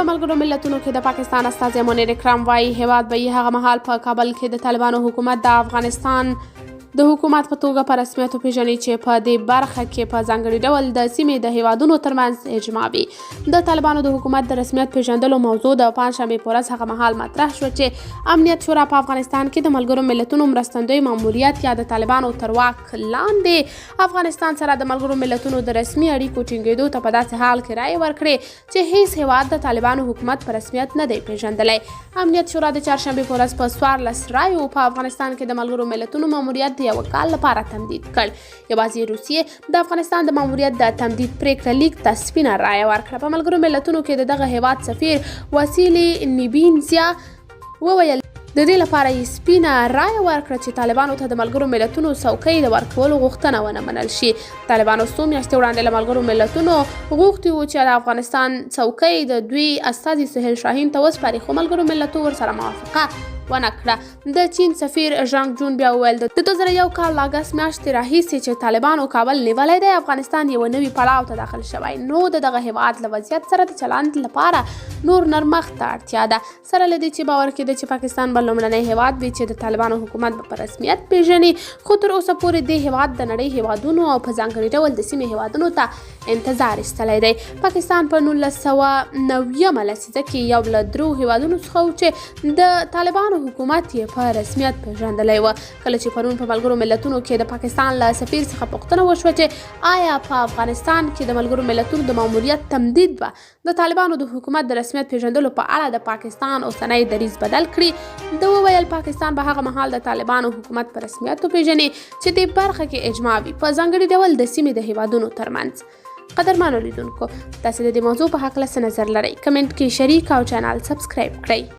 په ملګرو ملتونو کې د پاکستان استازی منیر اکرم وایي هیواد به یې هغه مهال په کابل کې د طالبانو حکومت د افغانستان د حکومت په توګه په رسمیت وپیژني چې په دې برخه کې په ځانګړي ډول د سیمې د هیوادونو ترمنځ اجماع وي. د طالبانو د حکومت د رسمیت پیژندلو موضوع د پنجشنبې په ورځ هغه مهال مطرح شوه چې امنیت شورا په افغانستان کې د ملګرو ملتونو مرستندوی ماموریت یا د طالبانو تر واک لاندې افغانستان سره د ملګرو ملتونو د رسمي اړیکو ټینګېدو ته په داسې حال کې رایې ورکړې چې هیڅ هیواد د طالبانو حکومت په رسمیت نه دی پیژندلی. امنیت شورا د چهارشنبې په ورځ په 14 رایو په افغانستان کې د ملګرو ملتونو ماموریت د یو کال لپاره تمدید کړ. یوازې روسیې د افغانستان د ماموریت د تمدید پریکړه لیک تصویبه رایه ورکړه. په ملګرو ملتونو کې د دغه هیواد سفیر واسیلی نیبینزیا وویل د دې لپاره یې سپینه رایه ورکړه چې طالبانو ته د ملګرو ملتونو څوکۍ د ورکولو غوښتنه ونه منل شي. طالبانو څو میاشتې وړاندې له ملګرو ملتونو غوښتي وو چې د افغانستان څوکۍ د دوی استازي سهیل شاهین ته وسپاري، خو ملګرو ملتونو ورسره موافقه ونه کړه. د چین سفیر ژانګ جون بیا وویل د 2001 کال اګست میاشتې راهیسې چې طالبانو کابل نیولی دی، افغانستان یو نوي پړاو ته داخل شوی، نو د دغه هیواد له وضعیت سره د چلند لپاره نور نرمښت ته اړتیا ده. سره له دې چې باور کېده چې پاکستان به لومړنی هیواد وي چې د طالبانو حکومت به په رسمیت پیژني، خو تر اوسه پورې دې هیواد د نړۍ هیوادونو او په ځانګړي ډول د سیمې هیوادونو ته انتظار ایستلی دی. پاکستان په 1990 لسیزه کې یو له درو هیوادونو څخه و چې د طالبانو حکومت یې په رسمیت پیژندلی و. کله چې پرون په ملګرو ملتونو کې د پاکستان له سفیر څخه پوښتنه وشوه چې آیا په افغانستان کې د ملګرو ملتونو د ماموریت تمدید به د طالبانو د حکومت د رسمیت پیژندلو په اړه د پاکستان اوسنی دریځ بدل کړي، ده وویل پاکستان به هغه مهال د طالبانو حکومت په رسمیت وپیژني چې دې برخه کې اجماع وي په ځانګړي ډول د سیمې د هیوادونو ترمنځ. قدرمنو لیدونکو، تاسو د دې موضوع په هکله څه نظر لرئ؟ کمنټ کې شریک او چینل سبسکرایب کړئ.